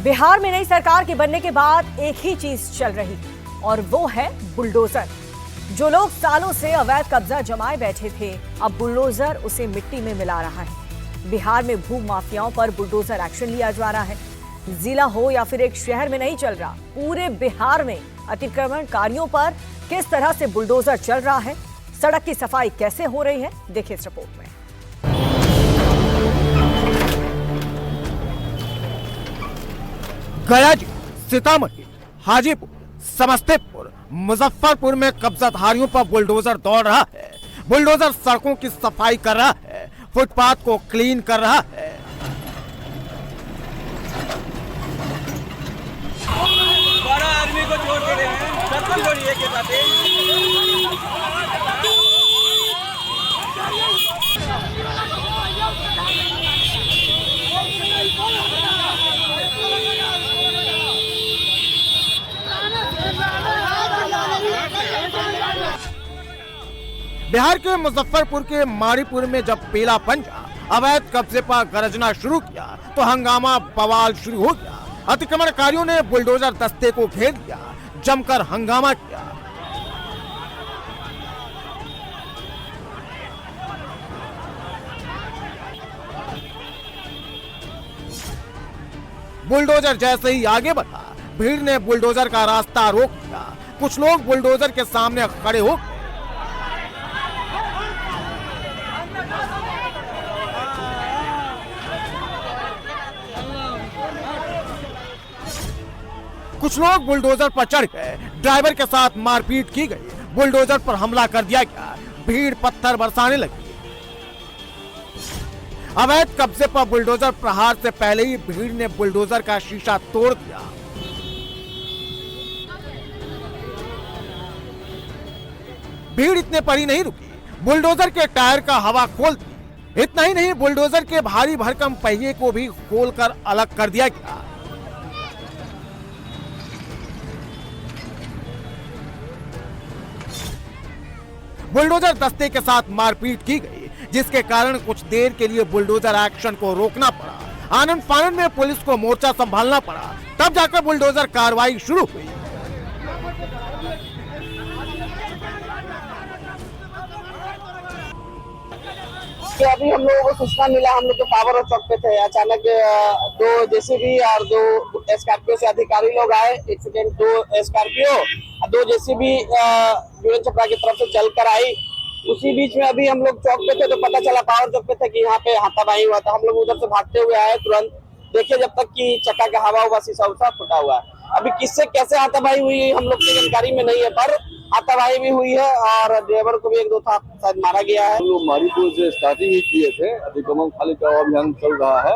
बिहार में नई सरकार के बनने के बाद एक ही चीज चल रही और वो है बुलडोजर। जो लोग सालों से अवैध कब्जा जमाए बैठे थे, अब बुलडोजर उसे मिट्टी में मिला रहा है। बिहार में भू माफियाओं पर बुलडोजर एक्शन लिया जा रहा है। जिला हो या फिर एक शहर में नहीं चल रहा, पूरे बिहार में अतिक्रमणकारियों पर किस तरह से बुलडोजर चल रहा है, सड़क की सफाई कैसे हो रही है, देखिए इस रिपोर्ट में। गया, सीतामढ़ी, हाजीपुर, समस्तीपुर, मुजफ्फरपुर में कब्जाधारियों पर बुलडोजर दौड़ रहा है। बुलडोजर सड़कों की सफाई कर रहा है, फुटपाथ को क्लीन कर रहा है। बड़ा आदमी को छोड़ के छोड़िए के साथ बिहार के मुजफ्फरपुर के मारीपुर में जब पीला पंजा अवैध कब्जे पर गरजना शुरू किया तो हंगामा बवाल शुरू हो गया। अतिक्रमणकारियों ने बुलडोजर दस्ते को घेर दिया, जमकर हंगामा किया। बुलडोजर जैसे ही आगे बढ़ा, भीड़ ने बुलडोजर का रास्ता रोक दिया। कुछ लोग बुलडोजर के सामने खड़े हो गए। कुछ लोग बुलडोजर पर चढ़ गए, ड्राइवर के साथ मारपीट की गई, बुलडोजर पर हमला कर दिया गया, भीड़ पत्थर बरसाने लगी। अवैध कब्जे पर बुलडोजर प्रहार से पहले ही भीड़ ने बुलडोजर का शीशा तोड़ दिया। भीड़ इतने पर ही नहीं रुकी, बुलडोजर के टायर का हवा खोल दी। इतना ही नहीं, बुलडोजर के भारी भरकम पहिए को भी खोलकर अलग कर दिया गया। बुलडोजर दस्ते के साथ मारपीट की गई, जिसके कारण कुछ देर के लिए बुलडोजर एक्शन को रोकना पड़ा। आनंद फानन में पुलिस को मोर्चा संभालना पड़ा, तब जाकर बुलडोजर कार्रवाई शुरू हुई। कि अभी हम लोगों को सूचना मिला, हम लोग तो पावर और चौक पे थे, अचानक दो जेसीबी और दो स्कॉर्पियो से अधिकारी लोग आए। एक्सीडेंट, दो स्कॉर्पियो और दो जेसीबी वीरेंद्र छपरा की तरफ से चल कर आई। उसी बीच में अभी हम लोग चौक पे थे तो पता चला, पावर चौक पे थे कि यहाँ पे हाथापाई हुआ था। हम लोग उधर से भागते हुए आए, तुरंत देखे जब तक कि चक्का का हवा हुआ, शीशा उसा फुटा हुआ है। अभी किससे कैसे हाथापाई हुई हम लोग की जानकारी में नहीं है, पर हाथापाई भी हुई है और ड्राइवर को भी एक दो था शायद मारा गया है। हम लोग मारीपुर से स्टार्टिंग ही किए थे, अतिक्रमण खाली कराओ अभियान चल रहा है।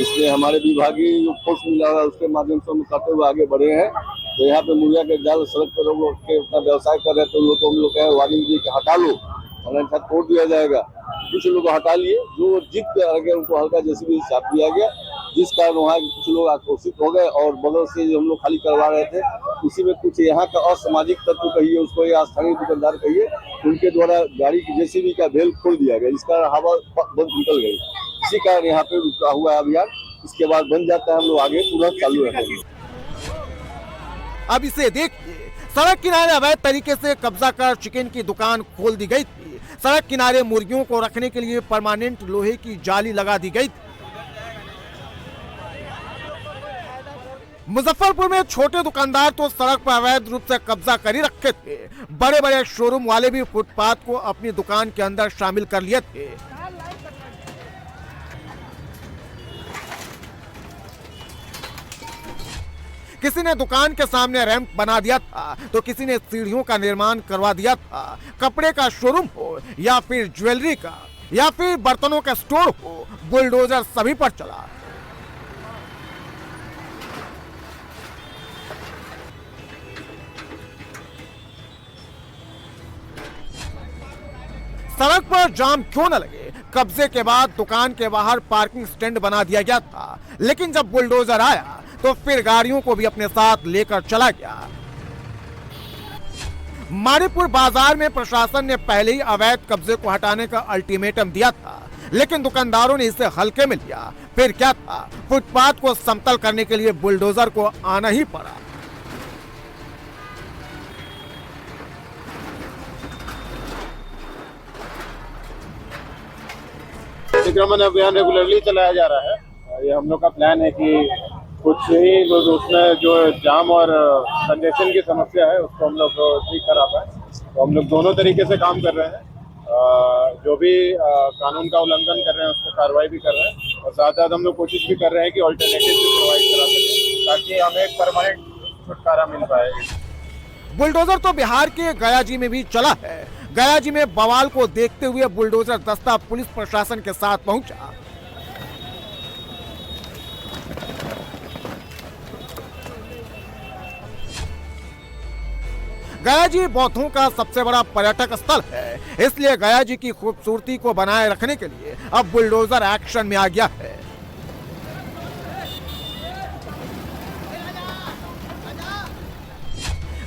इसमें हमारे विभागीय जो फोर्स मिला है उसके माध्यम से हम करते हुए आगे बढ़े हैं। तो यहाँ पे मुर्गिया के जाल सड़क पर लोग के अपना व्यवसाय कर रहे थे, तो हम लोग कहे वार्निंग दी कि हटा लो, अन्यथा तोड़ दिया जाएगा। कुछ लोग हटा लिए, जो जिद पे आ गए उनको हल्का जेसीबी से चाप दिया गया, जिस कारण वहाँ कुछ लोग आक्रोशित हो गए और बगल से जो हम लोग खाली करवा रहे थे उसी में कुछ यहाँ का असामाजिक तत्व कहिए उसको या स्थानीय दुकानदार कहिए, उनके द्वारा गाड़ी की जेसीबी का भेल खोल दिया गया, जिस कारण हवा बंद निकल गई। इसी कारण यहाँ पे रुका हुआ अभियान, इसके बाद बन जाता है, हम लोग आगे तुरंत चालू रहेंगे। अब इसे देखिए, सड़क किनारे अवैध तरीके से कब्जा कर चिकन की दुकान खोल दी गई थी। सड़क किनारे मुर्गियों को रखने के लिए परमानेंट लोहे की जाली लगा दी गई थी। मुजफ्फरपुर में छोटे दुकानदार तो सड़क पर अवैध रूप से कब्जा कर ही रखे थे। बड़े बड़े शोरूम वाले भी फुटपाथ को अपनी दुकान के अंदर शामिल कर लिए थे। किसी ने दुकान के सामने रैंप बना दिया था, तो किसी ने सीढ़ियों का निर्माण करवा दिया था। कपड़े का शोरूम हो या फिर ज्वेलरी का या फिर बर्तनों का स्टोर हो, बुलडोजर सभी पर चला। सड़क पर जाम क्यों न लगे, कब्जे के बाद दुकान के बाहर पार्किंग स्टैंड बना दिया गया था, लेकिन जब बुलडोजर आया तो फिर गाड़ियों को भी अपने साथ लेकर चला गया। मारीपुर बाजार में प्रशासन ने पहले ही अवैध कब्जे को हटाने का अल्टीमेटम दिया था, लेकिन दुकानदारों ने इसे हल्के में लिया। फिर क्या था, फुटपाथ को समतल करने के लिए बुलडोजर को आना ही पड़ा। अतिक्रमण अभियान रेगुलरली चलाया जा रहा है। ये हम लोग का प्लान है कि कुछ ही उसमें जो जाम और कंजेशन की समस्या है उसको हम लोग ठीक करा पाए। तो हम लोग दोनों तरीके से काम कर रहे हैं। जो भी कानून का उल्लंघन कर रहे हैं उस पर कार्रवाई भी कर रहे हैं और साथ साथ हम लोग कोशिश भी कर रहे हैं कि ऑल्टरनेटिव भी प्रोवाइड करा सकें ताकि हमें परमानेंट छुटकारा मिल पाए। बुलडोजर तो बिहार के गया जी में भी चला है। गया जी में बवाल को देखते हुए बुलडोजर दस्ता पुलिस प्रशासन के साथ पहुंचा। गया जी बौद्धों का सबसे बड़ा पर्यटक स्थल है, इसलिए गया जी की खूबसूरती को बनाए रखने के लिए अब बुलडोजर एक्शन में आ गया है।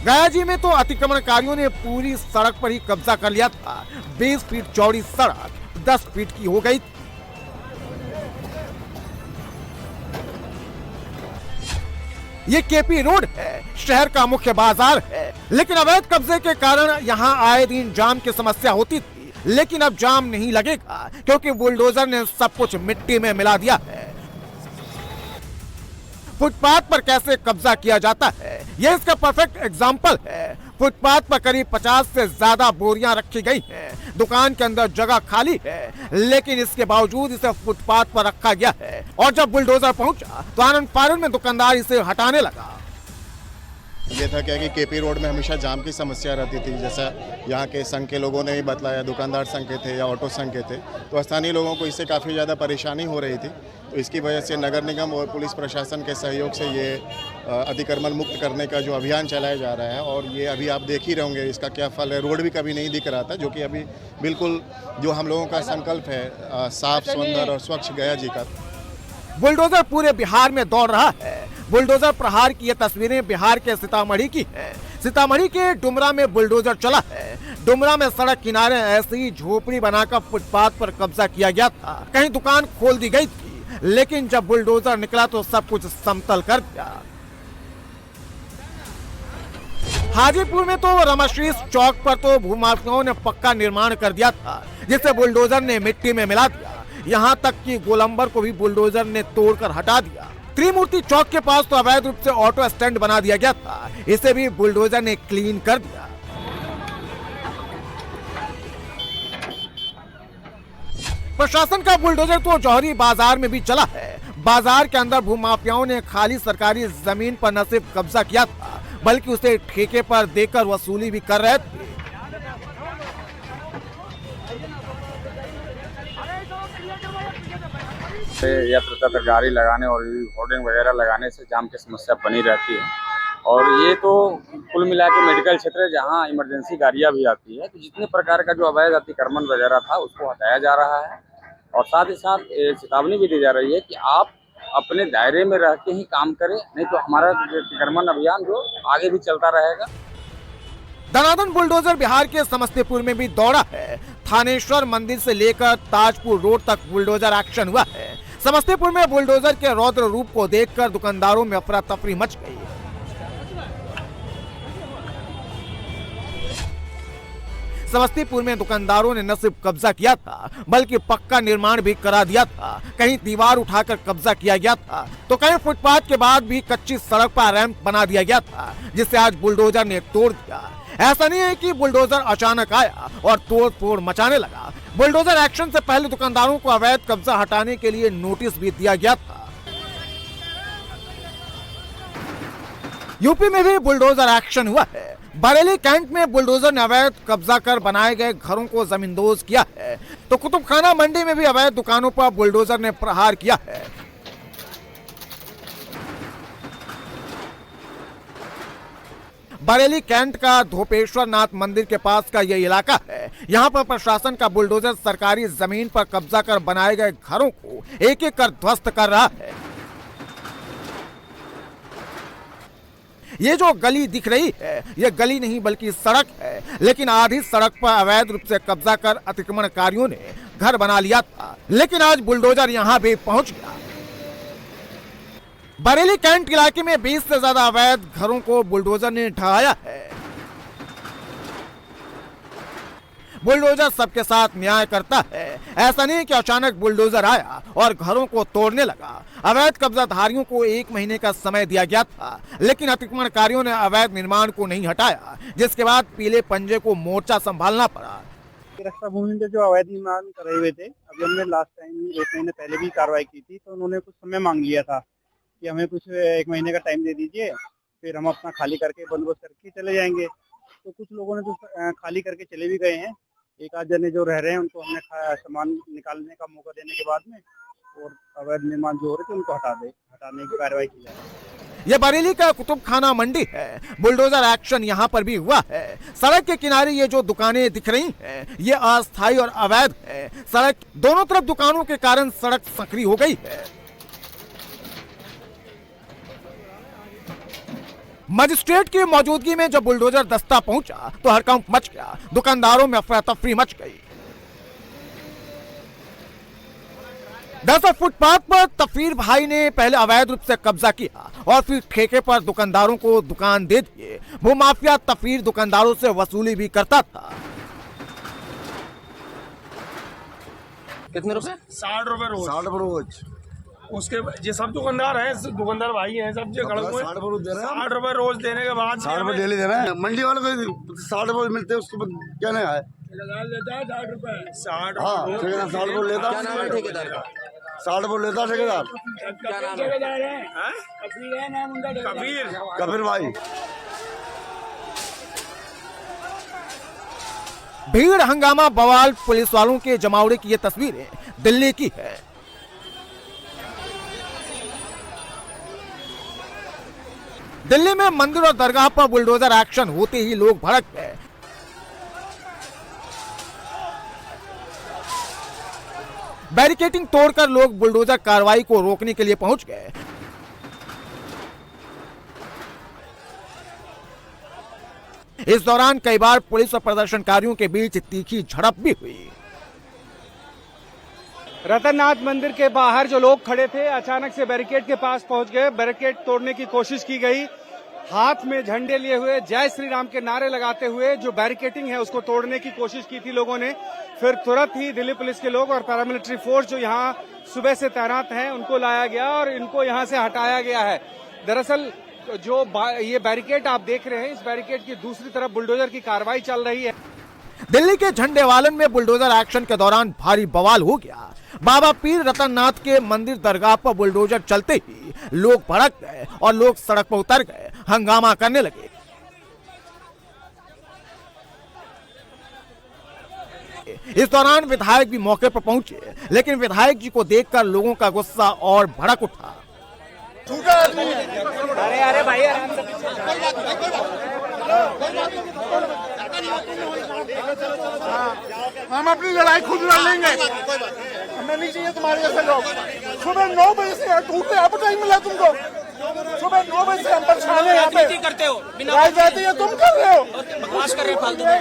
गया जी में तो अतिक्रमणकारियों ने पूरी सड़क पर ही कब्जा कर लिया था। 20 फीट चौड़ी सड़क 10 फीट की हो गई थी। ये केपी रोड है, शहर का मुख्य बाजार है, लेकिन अवैध कब्जे के कारण यहाँ आए दिन जाम की समस्या होती थी। लेकिन अब जाम नहीं लगेगा क्योंकि बुलडोजर ने सब कुछ मिट्टी में मिला दिया है। फुटपाथ पर कैसे कब्जा किया जाता है, यह इसका परफेक्ट एग्जाम्पल है। फुटपाथ पर करीब 50 से ज्यादा बोरियां रखी गई हैं। दुकान के अंदर जगह खाली है, लेकिन इसके बावजूद इसे फुटपाथ पर रखा गया है। और जब बुलडोजर पहुंचा तो आनंद फानन में दुकानदार इसे हटाने लगा। ये था क्या कि केपी रोड में हमेशा जाम की समस्या रहती थी। जैसा यहाँ के संघ के लोगों ने भी बतलाया, दुकानदार संघ के थे या ऑटो संघ के थे, तो स्थानीय लोगों को इससे काफ़ी ज़्यादा परेशानी हो रही थी। तो इसकी वजह से नगर निगम और पुलिस प्रशासन के सहयोग से ये अतिक्रमण मुक्त करने का जो अभियान चलाया जा रहा है, और ये अभी आप देख ही रहोगे इसका क्या फल है। रोड भी कभी नहीं दिख रहा था, जो कि अभी बिल्कुल जो हम लोगों का संकल्प है साफ, सुंदर और स्वच्छ गया जी का। बुलडोजर पूरे बिहार में दौड़ रहा है। बुलडोजर प्रहार की ये तस्वीरें बिहार के सीतामढ़ी की हैं। सीतामढ़ी के डुमरा में बुलडोजर चला है। डुमरा में सड़क किनारे ऐसी झोपड़ी बनाकर फुटपाथ पर कब्जा किया गया था। कहीं दुकान खोल दी गई थी, लेकिन जब बुलडोजर निकला तो सब कुछ समतल कर दिया। हाजीपुर में तो रमाशीष चौक पर तो भूमाफियाओं ने पक्का निर्माण कर दिया था, जिसे बुलडोजर ने मिट्टी में मिला दिया। यहाँ तक कि गोलंबर को भी बुलडोजर ने तोड़कर हटा दिया। त्रिमूर्ति चौक के पास तो अवैध रूप से ऑटो स्टैंड बना दिया गया था, इसे भी बुलडोजर ने क्लीन कर दिया। प्रशासन का बुलडोजर तो जौहरी बाजार में भी चला है। बाजार के अंदर भूमाफियाओं ने खाली सरकारी जमीन पर न सिर्फ कब्जा किया था, बल्कि उसे ठेके पर देकर वसूली भी कर रहे थे। यात्रा पर गाड़ी लगाने और होर्डिंग वगैरह लगाने से जाम की समस्या बनी रहती है। और ये तो कुल मिला के मेडिकल क्षेत्र है जहाँ इमरजेंसी गाड़ियाँ भी आती है। तो जितने प्रकार का जो अवैध अतिक्रमण वगैरह था उसको हटाया जा रहा है, और साथ ही साथ चेतावनी भी दी जा रही है कि आप अपने दायरे में रह के ही काम करें, नहीं तो हमारा अतिक्रमण अभियान जो आगे भी चलता रहेगा। दनादन बुलडोजर बिहार के समस्तीपुर में भी दौड़ा है। थानेश्वर मंदिर से लेकर ताजपुर रोड तक बुलडोजर एक्शन हुआ है। समस्तीपुर में बुलडोजर के रौद्र रूप को देखकर दुकानदारों में अफरा तफरी मच गई। समस्तीपुर में दुकानदारों ने न सिर्फ कब्जा किया था, बल्कि पक्का निर्माण भी करा दिया था। कहीं दीवार उठाकर कब्जा किया गया था, तो कहीं फुटपाथ के बाद भी कच्ची सड़क पर रैंप बना दिया गया था, जिसे आज बुलडोजर ने तोड़ दिया। ऐसा नहीं है कि बुलडोजर अचानक आया और तोड़ फोड़ मचाने लगा। बुलडोजर एक्शन से पहले दुकानदारों को अवैध कब्जा हटाने के लिए नोटिस भी दिया गया था। यूपी में भी बुलडोजर एक्शन हुआ है। बरेली कैंट में बुलडोजर ने अवैध कब्जा कर बनाए गए घरों को जमींदोज किया है, तो कुतुबखाना मंडी में भी अवैध दुकानों पर बुलडोजर ने प्रहार किया है। बरेली कैंट का धोपेश्वर नाथ मंदिर के पास का यह इलाका है। यहाँ पर प्रशासन का बुलडोजर सरकारी जमीन पर कब्जा कर बनाए गए घरों को एक एक कर ध्वस्त कर रहा है। ये जो गली दिख रही है, ये गली नहीं बल्कि सड़क है, लेकिन आधी सड़क पर अवैध रूप से कब्जा कर अतिक्रमणकारियों ने घर बना लिया था, लेकिन आज बुलडोजर यहाँ भी पहुंच गया। बरेली कैंट इलाके में 20 से ज्यादा अवैध घरों को बुलडोजर ने ढहाया है। बुलडोजर सबके साथ न्याय करता है। ऐसा नहीं कि अचानक बुलडोजर आया और घरों को तोड़ने लगा। अवैध कब्जाधारियों को 1 महीने का समय दिया गया था, लेकिन अतिक्रमणकारियों ने अवैध निर्माण को नहीं हटाया, जिसके बाद पीले पंजे को मोर्चा संभालना पड़ा। रक्षा भूमि पे जो अवैध निर्माण कर रहे हुए थे, अभी हमने लास्ट टाइम 1 महीने पहले भी कार्रवाई की थी, तो उन्होंने कुछ समय मांग लिया था कि हमें कुछ 1 महीने का टाइम दे दीजिए, फिर हम अपना खाली करके बंदोबस्त करके चले जाएंगे। तो कुछ लोगों ने तो खाली करके चले भी गए हैं। एक आध जने जो रह रहे हैं उनको हमने सामान निकालने का मौका देने के बाद में और अवैध निर्माण जो हो रहे थे उनको हटाने की कार्रवाई की जाए। ये बरेली का कुतुब खाना मंडी है। बुलडोजर एक्शन यहाँ पर भी हुआ है। सड़क के किनारे ये जो दुकानें दिख रही हैं, ये अस्थायी और अवैध है। सड़क दोनों तरफ दुकानों के कारण सड़क संकरी हो गई है। मजिस्ट्रेट की मौजूदगी में जब बुलडोजर दस्ता पहुंचा तो हड़कंप मच गया। दुकानदारों में अफरा तफरी मच गई। दरअसल फुटपाथ पर तफरीर भाई ने पहले अवैध रूप से कब्जा किया और फिर ठेके पर दुकानदारों को दुकान दे दिए। भूमाफिया तफरीर दुकानदारों से वसूली भी करता था। कितने रुपए? 60 रुपए रोज। 60 रुपए रोज। उसके ये सब दुकानदार हैं, दुकानदार भाई हैं, सब जो खड़े हुए 60 रुपए दे रहे हैं। 60 रुपए रोज देने के बाद 60 रुपए डेली दे रहे हैं। मंडी वाले को 60 रुपए मिलते हैं, उसके बाद क्या नहीं है। ठेकेदार लेता है 60 रुपए। 60 हाँ, ठेकेदार 60 रुपए लेता है। क्या नाम है ठेकेदार का? 60 रुपए लेता है ठेकेदार। क्या नाम है? कबीर भाई। भीड़, हंगामा, बवाल, पुलिस वालों के जमावड़े की ये तस्वीरें दिल्ली की है। दिल्ली में मंदिर और दरगाह पर बुलडोजर एक्शन होते ही लोग भड़क गए। बैरिकेडिंग तोड़कर लोग बुलडोजर कार्रवाई को रोकने के लिए पहुंच गए। इस दौरान कई बार पुलिस और प्रदर्शनकारियों के बीच तीखी झड़प भी हुई। रतननाथ मंदिर के बाहर जो लोग खड़े थे अचानक से बैरिकेड के पास पहुंच गए। बैरिकेड तोड़ने की कोशिश की गई। हाथ में झंडे लिए हुए जय श्री राम के नारे लगाते हुए जो बैरिकेडिंग है उसको तोड़ने की कोशिश की थी लोगों ने। फिर तुरंत ही दिल्ली पुलिस के लोग और पैरामिलिट्री फोर्स जो यहाँ सुबह से तैनात हैं उनको लाया गया और इनको यहाँ से हटाया गया है। दरअसल जो ये बैरिकेड आप देख रहे हैं, इस बैरिकेड की दूसरी तरफ बुलडोजर की कार्रवाई चल रही है। दिल्ली के झंडेवालन में बुलडोजर एक्शन के दौरान भारी बवाल हो गया। बाबा पीर रतननाथ के मंदिर दरगाह पर बुलडोजर चलते ही लोग भड़क गए और लोग सड़क पर उतर गए, हंगामा करने लगे। इस दौरान विधायक भी मौके पर पहुंचे, लेकिन विधायक जी को देखकर लोगों का गुस्सा और भड़क उठा। अरे अरे भाई आराम से। हम अपनी लड़ाई खुद लड़ लेंगे। हमें नहीं चाहिए तुम्हारे जैसे लोग। सुबह 9 बजे से टूटने आप टाइम मिला तुमको। सुबह 9 बजे से हम परेशान हैं यहाँ पे। करते हो राजनीति ये तुम कर रहे हो। बकवास कर रहे हो फालतू में।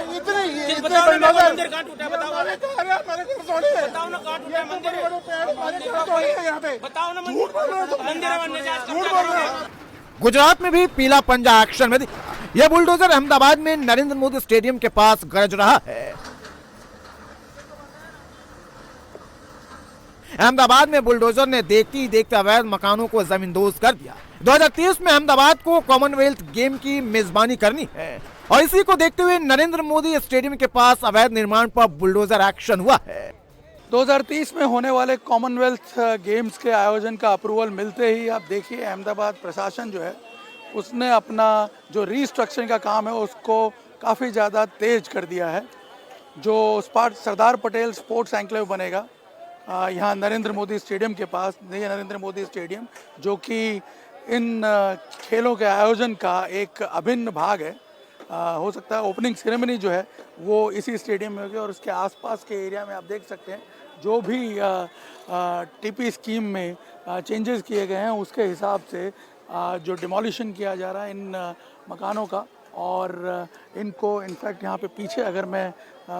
इतने बताओ ना मंदिर कहाँ टूटा? बताओ हमारे घर थोड़ी है। बताओ ना कहाँ टूटा मंदिर? हमारे घर थोड़ी है यहाँ पे। बताओ ना झूठ बोल रहे हो तुम। मंदिर झूठ बोल रहे हो। गुजरात में भी पीला पंजा एक्शन में दिखा। यह बुलडोजर अहमदाबाद में नरेंद्र मोदी स्टेडियम के पास गरज रहा है। अहमदाबाद में बुलडोजर ने देखते ही देखते अवैध मकानों को जमींदोज कर दिया। 2030 में अहमदाबाद को कॉमनवेल्थ गेम की मेजबानी करनी है और इसी को देखते हुए नरेंद्र मोदी स्टेडियम के पास अवैध निर्माण पर बुलडोजर एक्शन हुआ है। 2030 में होने वाले कॉमनवेल्थ गेम्स के आयोजन का अप्रूवल मिलते ही आप देखिए अहमदाबाद प्रशासन जो है उसने अपना जो रीस्ट्रक्चरिंग का काम है उसको काफ़ी ज़्यादा तेज कर दिया है। जो सरदार पटेल स्पोर्ट्स एन्क्लेव बनेगा यहाँ नरेंद्र मोदी स्टेडियम के पास, नरेंद्र मोदी स्टेडियम जो कि इन खेलों के आयोजन का एक अभिन्न भाग है। हो सकता है ओपनिंग सेरेमनी जो है वो इसी स्टेडियम में होगी और उसके आसपास के एरिया में आप देख सकते हैं जो भी टीपी स्कीम में चेंजेस किए गए हैं उसके हिसाब से जो डिमोलिशन किया जा रहा है इन मकानों का और इनको इनफैक्ट यहाँ पे पीछे अगर मैं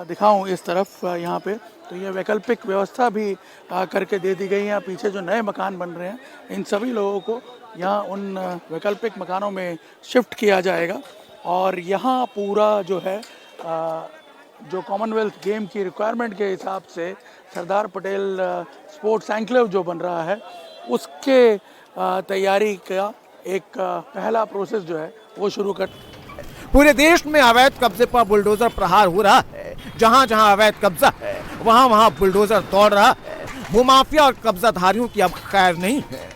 दिखाऊं इस तरफ यहाँ पे, तो ये वैकल्पिक व्यवस्था भी करके दे दी गई है। पीछे जो नए मकान बन रहे हैं इन सभी लोगों को यहाँ उन वैकल्पिक मकानों में शिफ्ट किया जाएगा। और यहाँ पूरा जो है जो कॉमनवेल्थ गेम की रिक्वायरमेंट के हिसाब से सरदार पटेल स्पोर्ट्स एन्क्लेव जो बन रहा है उसके तैयारी का एक पहला प्रोसेस जो है वो शुरू कर। पूरे देश में अवैध कब्जे पर बुलडोजर प्रहार हो रहा है। जहां जहां अवैध कब्जा है वहां वहां बुलडोजर दौड़ रहा है। भूमाफिया और कब्जाधारियों की अब खैर नहीं है।